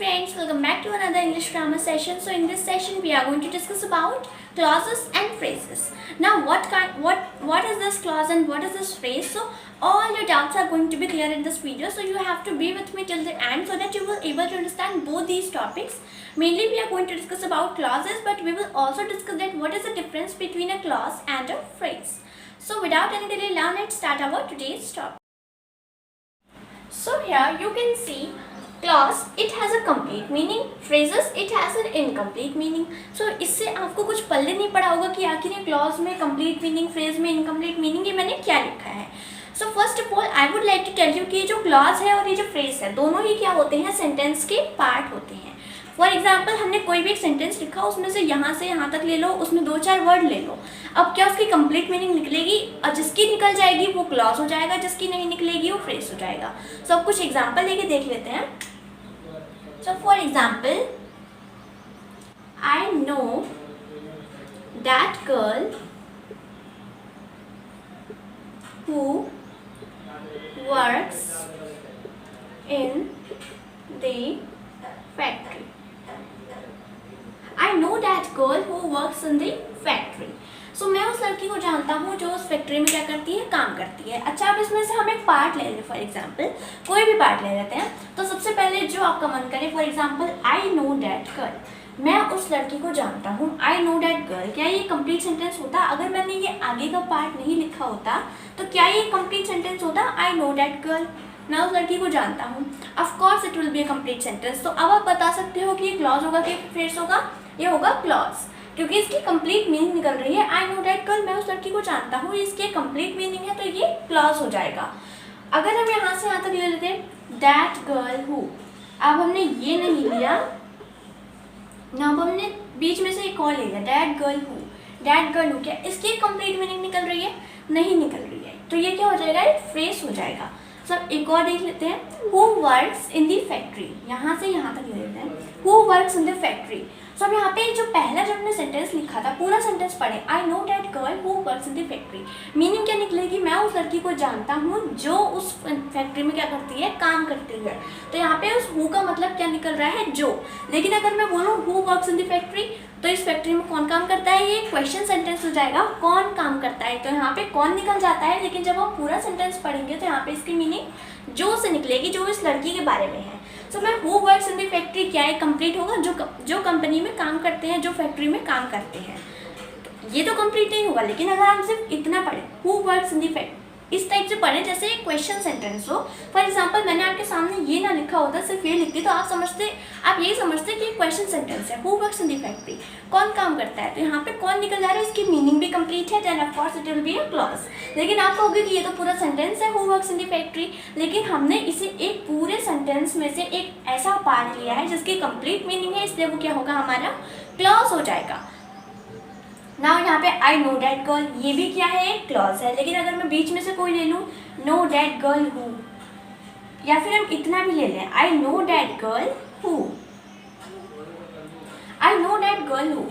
friends, welcome back to another English grammar session. So in this session we are going to discuss about clauses and phrases. Now what is this clause and what is this phrase? So all your doubts are going to be clear in this video, so you have to be with me till the end so that you will able to understand both these topics. Mainly we are going to discuss about clauses, but we will also discuss that what is the difference between a clause and a phrase. So without any delay, now let's start our today's topic. So here you can see clause, it has a complete meaning. Phrases, it has an incomplete meaning. So इससे आपको कुछ पल्ले नहीं पड़ा होगा कि आखिर ये clause में complete meaning, phrase में incomplete meaning ये मैंने क्या लिखा है. So first of all I would like to tell you कि ये जो clause है और ये जो phrase है दोनों ही क्या होते हैं, sentence के part होते हैं. फॉर एग्जाम्पल हमने कोई भी एक सेंटेंस लिखा, उसमें से यहाँ तक ले लो, उसमें 2-4 वर्ड ले लो. अब क्या उसकी कंप्लीट मीनिंग निकलेगी? और जिसकी निकल जाएगी वो क्लॉज हो जाएगा, जिसकी नहीं निकलेगी वो फ्रेज हो जाएगा. सो अब कुछ एग्जाम्पल लेके देख लेते हैं. So for example, I know that girl who works in the factory. I know that girl who works in the factory. So मैं उस लड़की को जानता हूँ जो उस फैक्ट्री में क्या करती है, काम करती है. अच्छा, अब इसमें से हम एक पार्ट ले लें. फॉर एग्जाम्पल कोई भी पार्ट ले लेते हैं. तो सबसे पहले जो आपका मन करे, for example I know that girl, मैं उस लड़की को जानता हूँ. आई नो डैट गर्ल, क्या ये कंप्लीट सेंटेंस होता? अगर मैंने ये आगे का पार्ट नहीं लिखा होता तो क्या ये कंप्लीट सेंटेंस होता? आई नो डैट गर्ल, मैं उस लड़की को जानता हूँ. Of course it will be a complete sentence. तो अब आप बता सकते हो कि ये क्लॉज होगा कि फ्रेज होगा? ये होगा क्लॉज, क्योंकि इसकी कंप्लीट मीनिंग निकल रही है. आई नो दैट गर्ल, मैं उस लड़की को जानता हूँ, इसकी कंप्लीट मीनिंग है तो ये क्लॉज हो जाएगा. अगर हम यहाँ से यहाँ तक ले लेते हैं दैट गर्ल हु, अब हमने ये नहीं लिया ना, अब हमने बीच में से एक और ले लिया that girl who. That girl who, क्या इसकी कंप्लीट मीनिंग निकल रही है? नहीं निकल रही है. तो ये क्या हो जाएगा? ये फ्रेज हो जाएगा. सब एक और देख लेते हैं. Who works in the factory, यहाँ से यहाँ तक ले लेते हैं. Who works in the factory. So अब यहाँ पे जो पहला जब हमने सेंटेंस लिखा था, पूरा सेंटेंस पढ़े, I know that girl who works in the factory. Meaning क्या निकलेगी? मैं उस लड़की को जानता हूँ जो उस फैक्ट्री में क्या करती है, काम करती है. तो यहाँ पे उस हु का मतलब क्या निकल रहा है? जो. लेकिन अगर मैं बोलूँ who works in the factory, तो इस फैक्ट्री में कौन काम करता है? ये क्वेश्चन सेंटेंस हो जाएगा, कौन काम करता है. तो यहाँ पे कौन निकल जाता है. लेकिन जब हम पूरा सेंटेंस पढ़ेंगे तो यहाँ पे इसकी मीनिंग जो से निकलेगी, जो इस लड़की के बारे में है. सो मैं who works in the factory, क्या ये कंप्लीट होगा? जो कंपनी में काम करते हैं, जो फैक्ट्री में काम करते हैं, तो ये तो कंप्लीट नहीं होगा. लेकिन अगर हम सिर्फ इतना पढ़े who works in the factory, इस टाइप से पढ़ें जैसे एक क्वेश्चन सेंटेंस हो. फॉर एग्जाम्पल मैंने आपके सामने ये ना लिखा होता, सिर्फ ये लिखती, तो आप यही समझते कि क्वेश्चन सेंटेंस है. Who works in the factory, कौन काम करता है. तो यहाँ पे कौन निकल जा रहा है, इसकी मीनिंग भी कंप्लीट है, then of course it will be a clause. लेकिन आप कहोगे कि ये तो पूरा सेंटेंस है who works in the factory, लेकिन हमने इसे एक पूरे सेंटेंस में से एक ऐसा पार्ट लिया है जिसकी कंप्लीट मीनिंग है, इसलिए वो क्या होगा, हमारा क्लॉज हो जाएगा. नाउ यहाँ पे आई नो डैट गर्ल, ये भी क्या है, एक क्लॉज है. लेकिन अगर मैं बीच में से कोई ले लूँ, नो डैट गर्ल हु, या फिर हम इतना भी ले लें, I know that girl who, I know that girl who,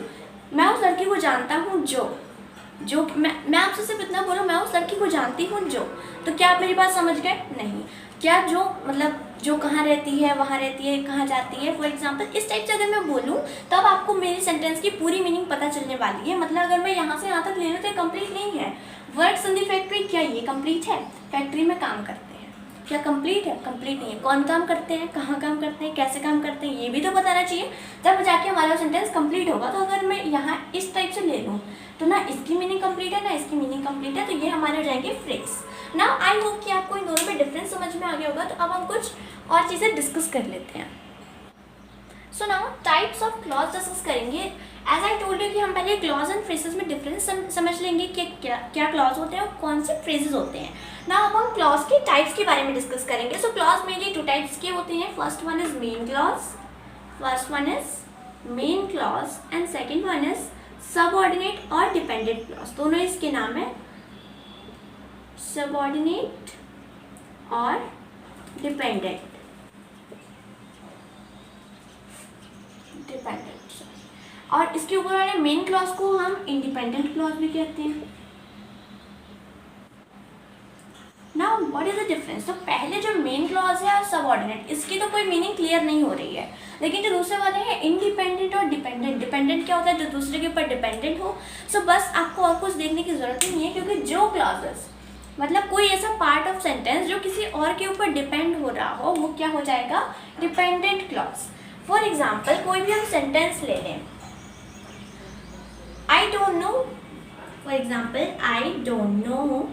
मैं उस लड़की को जानता हूँ जो मैं आपसे सिर्फ इतना बोलूँ, मैं उस लड़की को जानती हूँ जो. तो क्या आप मेरी बात समझ गए? नहीं. क्या जो मतलब जो कहाँ रहती है, वहाँ रहती है, कहाँ जाती है. फॉर एग्जाम्पल इस टाइप से अगर मैं बोलूँ तब आपको मेरी सेंटेंस की पूरी मीनिंग पता चलने वाली है. मतलब अगर मैं यहाँ से यहाँ तक ले लूँ तो ये कंप्लीट नहीं है. वर्क्स इन द फैक्ट्री, क्या ये कंप्लीट है? फैक्ट्री में काम करते हैं, क्या कंप्लीट है? कंप्लीट नहीं है. कौन काम करते हैं, कहाँ काम करते हैं, कैसे काम करते हैं, ये भी तो बताना चाहिए, तब जाके हमारा सेंटेंस कंप्लीट होगा. तो अगर मैं यहाँ इस टाइप से ले लूँ तो ना इसकी मीनिंग कंप्लीट है ना इसकी मीनिंग कंप्लीट है, तो ये हमारे हो जाएंगे फ्रेज. नाउ आई होप कि आपको इन दोनों में डिफरेंस समझ में आ गया होगा. तो अब हम कुछ और चीज़ें डिस्कस कर लेते हैं. So now types of clause discuss करेंगे. एज आई टोल्ड यू कि हम पहले क्लॉज एंड फ्रेजेस में डिफरेंस समझ लेंगे कि क्या क्लॉज होते हैं और कौन से फ्रेजेस होते हैं. नाउ अब हम क्लॉज के टाइप्स के बारे में डिस्कस करेंगे. सो क्लॉज मेनली 2 टाइप्स के होते हैं. First one is main clause and second one is subordinate और डिपेंडेंट क्लॉज. दोनों इसके नाम है, सबऑर्डिनेट और डिपेंडेंट. और इसके ऊपर वाले मेन क्लॉज को हम इंडिपेंडेंट क्लॉज भी कहते हैं. Now what is the difference? तो पहले जो मेन क्लॉज है और सबऑर्डिनेट, इसकी तो कोई मीनिंग क्लियर नहीं हो रही है, लेकिन जो दूसरे वाले हैं इंडिपेंडेंट और डिपेंडेंट, डिपेंडेंट क्या होता है? जो दूसरे के ऊपर डिपेंडेंट हो। सो बस आपको और कुछ देखने की जरूरत ही नहीं है, क्योंकि जो क्लॉजेस मतलब कोई ऐसा पार्ट ऑफ सेंटेंस जो किसी और के ऊपर डिपेंड हो रहा हो, वो क्या हो जाएगा? Dependent clause. फॉर एग्जाम्पल कोई भी हम सेंटेंस ले लें, I don't know, for example I don't know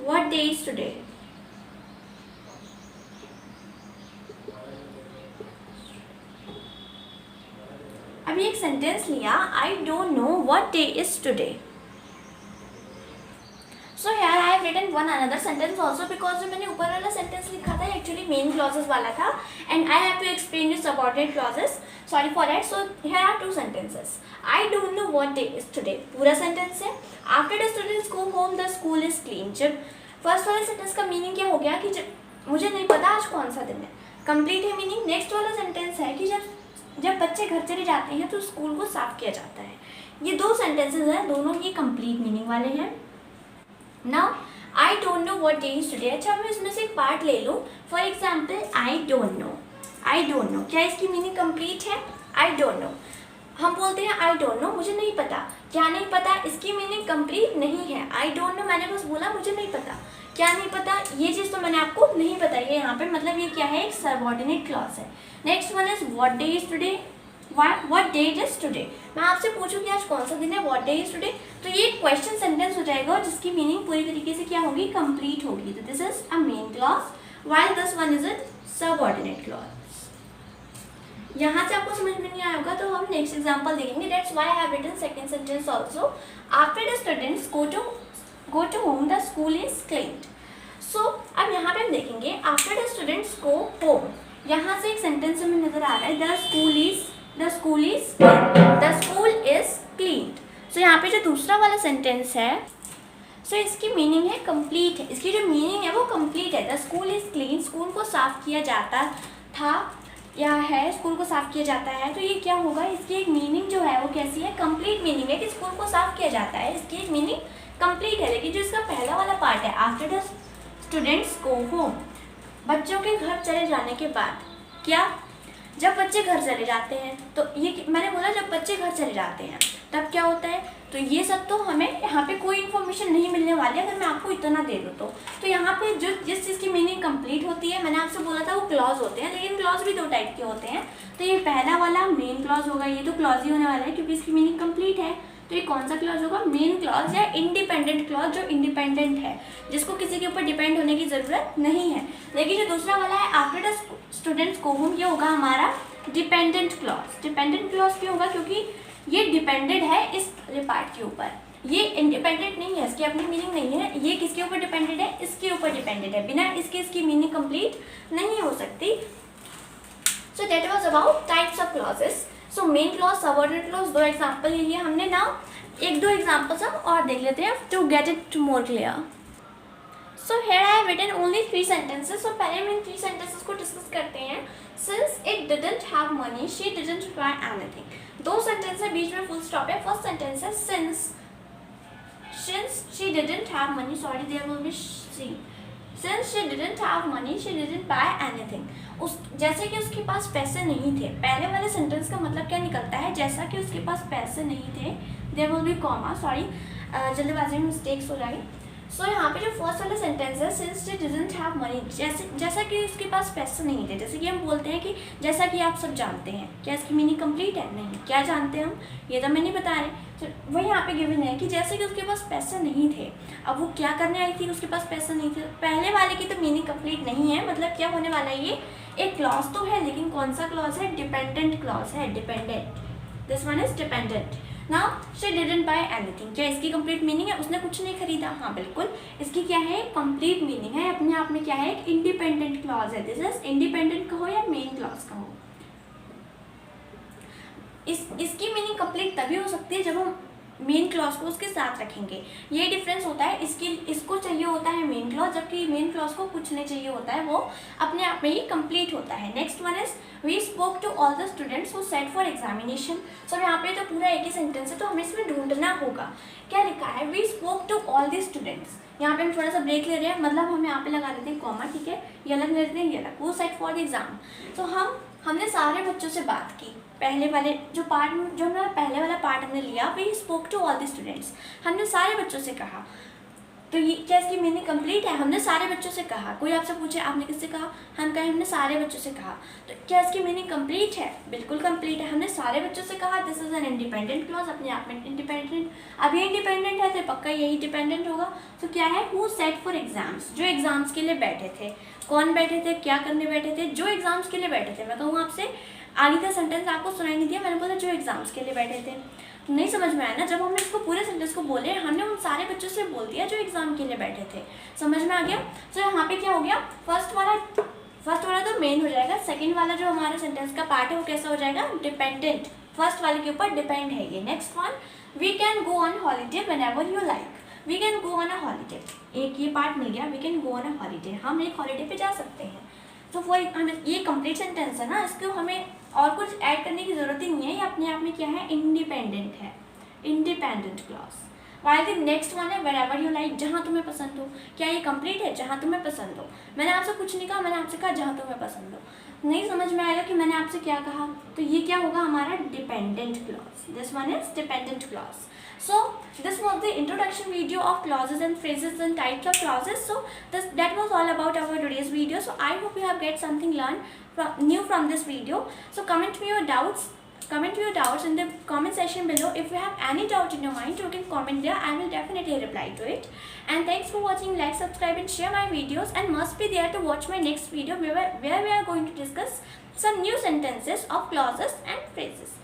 what day is today? अभी एक सेंटेंस लिया, I don't know what day is today. So here I have written one another sentence also, because जो मैंने ऊपर वाला sentence लिखा था actually main clauses वाला था, and I have to explain you subordinate clauses, sorry for that. So here are two sentences, I don't know what day is today पूरा sentence है। After the students go home the school is clean. जब first वाले sentence का meaning क्या हो गया कि जब मुझे नहीं पता आज कौन सा दिन है, कंप्लीट है मीनिंग। नेक्स्ट वाला सेंटेंस है कि जब बच्चे घर चले जाते हैं तो स्कूल को साफ किया जाता है। ये दो सेंटेंसेस हैं, दोनों ही कंप्लीट मीनिंग वाले हैं। Now I don't know what day is today. अच्छा मैं इसमें से एक पार्ट ले लूँ, for example I don't no, I don't no, क्या इसकी मीनिंग कंप्लीट है? आई डोंट नो, हम बोलते हैं आई डोंट नो, मुझे नहीं पता। क्या नहीं पता? इसकी मीनिंग कंप्लीट नहीं है। आई डोंट नो मैंने बस बोला मुझे नहीं पता, क्या नहीं पता? ये चीज़ तो मैंने आपको नहीं बताई है यहाँ पे, मतलब ये क्या है? एक सबऑर्डिनेट क्लॉज है। Next one is what day is today, what date is today. मैं आपसे पूछूँ कि आज कौन सा दिन है, व्हाट डे इज टुडे, तो ये क्वेश्चन सेंटेंस हो जाएगा और जिसकी मीनिंग पूरी तरीके से क्या होगी? कंप्लीट होगी। तो this is a main clause while this one is a subordinate clause. यहाँ से आपको समझ में नहीं आया होगा तो हम नेक्स्ट एग्जांपल देखेंगे। That's why I have written second sentence also, after the students go to home the school is cleaned. So अब यहाँ पे हम देखेंगे after the students go home, यहाँ से एक सेंटेंस हमें नजर आ रहा है the school is cleaned. So यहाँ पे जो दूसरा वाला सेंटेंस है, सो इसकी मीनिंग है कंप्लीट है, इसकी जो मीनिंग है वो कंप्लीट है। The school is clean, school को साफ किया जाता था या है, स्कूल को साफ किया जाता है। तो ये क्या होगा? इसकी एक मीनिंग जो है वो कैसी है? कंप्लीट मीनिंग है कि स्कूल को साफ किया जाता है, इसकी एक मीनिंग कंप्लीट है। लेकिन जो इसका पहला वाला पार्ट है after the students go home, बच्चों के घर चले जाने के बाद, क्या? जब बच्चे घर चले जाते हैं, तो ये मैंने बोला जब बच्चे घर चले जाते हैं तब क्या होता है? तो ये सब तो हमें यहाँ पे कोई इन्फॉर्मेशन नहीं मिलने वाली है अगर मैं आपको इतना दे दूँ तो यहाँ पे जो जिस चीज़ की मीनिंग कंप्लीट होती है, मैंने आपसे बोला था वो क्लॉज होते हैं, लेकिन क्लॉज भी दो टाइप के होते हैं। तो ये पहला वाला मेन क्लॉज होगा, ये तो क्लॉज ही होने वाला है क्योंकि इसकी मीनिंग कंप्लीट है। तो ये कौन सा क्लॉज होगा? मेन क्लॉज या इंडिपेंडेंट क्लॉज, जो इंडिपेंडेंट है, जिसको किसी के ऊपर डिपेंड होने की ज़रूरत नहीं है। लेकिन जो दूसरा वाला है after the students go home, ये होगा हमारा डिपेंडेंट क्लॉज। डिपेंडेंट क्लॉज क्यों होगा? क्योंकि ये डिपेंडेड है इस पार्ट के ऊपर, ये इंडिपेंडेंट नहीं है, इसकी अपनी मीनिंग नहीं है। ये किसके ऊपर डिपेंडेड है? इसके ऊपर डिपेंडेड है, बिना इसकी मीनिंग कंप्लीट नहीं हो सकती। So that was about types of clauses. So main clause, subordinate clause, दो एग्जांपल लिए हमने। ना एक दो एग्जांपल्स हम और देख लेते हैं to get it more clear. So here I have written only 3 sentences. So पहले हम इन 3 सेंटेंसेस को डिस्कस करते हैं। Since it didn't have money she didn't buy anything. दो सेंटेंस है, बीच में फुल स्टॉप है। फर्स्ट सेंटेंस है since she didn't have money, sorry there will be she, since she didn't have money she didn't buy anything। जैसे कि उसके पास पैसे नहीं थे। पहले वाले सेंटेंस का मतलब क्या निकलता है? जैसा कि उसके पास पैसे नहीं थे, there will be comma, sorry जल्दबाजी में मिस्टेक्स हो जाएगी। सो यहाँ पे जो फर्स्ट वाला सेंटेंस है since she didn't have money, जैसा कि उसके पास पैसे नहीं थे, जैसे कि हम बोलते हैं कि जैसा कि आप सब जानते हैं। क्या इसकी मीनिंग कंप्लीट है? नहीं। क्या जानते हैं हम? ये तो मैं नहीं बता रहे। तो वही यहाँ पे गिवन है कि जैसे कि उसके पास पैसे नहीं थे, अब वो क्या करने आई थी? उसके पास पैसे नहीं थे। पहले वाले की तो मीनिंग कंप्लीट नहीं है, मतलब क्या होने वाला है? ये एक क्लॉज तो है, लेकिन कौन सा क्लॉज है? डिपेंडेंट क्लॉज है, dependent. This one is dependent. Now she didn't buy anything, क्या इसकी कंप्लीट मीनिंग है? उसने कुछ नहीं खरीदा। हाँ बिल्कुल, इसकी क्या है? कंप्लीट मीनिंग है, अपने आप में क्या है? एक इंडिपेंडेंट क्लॉज है। दिस इज इंडिपेंडेंट कहो या मेन क्लॉज कहो। इसकी मीनिंग कंप्लीट तभी हो सकती है जब हम मेन क्लॉज को उसके साथ रखेंगे। ये डिफरेंस होता है, इसको चाहिए होता है मेन क्लॉज, जबकि मेन क्लॉज को कुछ नहीं चाहिए होता है, वो अपने आप में ही कंप्लीट होता है। Next one is we spoke to all the students who set for examination. So यहाँ पे तो पूरा एक ही सेंटेंस है, तो हमें इसमें ढूंढना होगा क्या लिखा है। We spoke to all the students, यहाँ पे हम थोड़ा सा ब्रेक ले रहे हैं, मतलब हम यहाँ पे लगा लेते हैं कॉमा, ठीक है, ये अलग ले लेते हैं, ये अलग, वो सेट फॉर द एग्जाम। तो हमने सारे बच्चों से बात की, पहले वाले जो हमारा पहले वाला पार्ट हमने लिया, we spoke to all the students, हमने सारे बच्चों से कहा। तो ये क्या इसकी मीनिंग कंप्लीट है, हमने सारे बच्चों से कहा। कोई आपसे पूछे आपने किससे कहा, हम कहें हमने सारे बच्चों से कहा, तो क्या इसकी मीनिंग कंप्लीट है, बिल्कुल कंप्लीट है, हमने सारे बच्चों से कहा। This is an independent clause, अपने आप में इंडिपेंडेंट, अब ये इंडिपेंडेंट है तो पक्का यही डिपेंडेंट होगा। तो क्या है, हु सेट फॉर एग्जाम्स, जो एग्जाम्स के लिए बैठे थे, कौन बैठे थे, क्या करने बैठे थे, जो एग्जाम्स के लिए बैठे थे। मैं कहूँ आपसे आगे का सेंटेंस आपको सुनाई नहीं दिया, मैंने बोला जो एग्जाम्स के लिए बैठे थे, नहीं समझ में आया ना। जब हमने इसको पूरे सेंटेंस को बोले, हमने उन सारे बच्चों से बोल दिया जो एग्जाम के लिए बैठे थे, समझ में आ गया। तो यहाँ पे क्या हो गया, फर्स्ट वाला तो मेन हो जाएगा, सेकंड वाला जो हमारे सेंटेंस का पार्ट है वो कैसा हो जाएगा, डिपेंडेंट, फर्स्ट वाले के ऊपर डिपेंड है ये। Next one, we can go on holiday whenever you like, we can go on a holiday, एक ये पार्ट मिल गया, we can go on a holiday, हम एक हॉलीडे पे जा सकते हैं। तो वो हमें ये कंप्लीट सेंटेंस है ना, इसको हमें और कुछ ऐड करने की ज़रूरत ही नहीं है, ये अपने आप में क्या है, इंडिपेंडेंट है, independent clause. While the next one है व्हेनेवर यू लाइक, जहाँ तुम्हें पसंद हो, क्या ये कंप्लीट है, जहाँ तुम्हें पसंद हो। मैंने आपसे कुछ नहीं कहा, मैंने आपसे कहा जहाँ तुम्हें पसंद हो, नहीं समझ में आएगा कि मैंने आपसे क्या कहा, तो ये क्या होगा हमारा dependent clause, this one is dependent clause. So this was the introduction video of clauses and phrases and types of clauses. So that was all about our today's video. So I hope you have get something new from this video. So comment me your doubts in the comment section below. If you have any doubt in your mind, you can comment there, I will definitely reply to it. And thanks for watching. Like, subscribe and share my videos, and must be there to watch my next video where we are going to discuss some new sentences of clauses and phrases.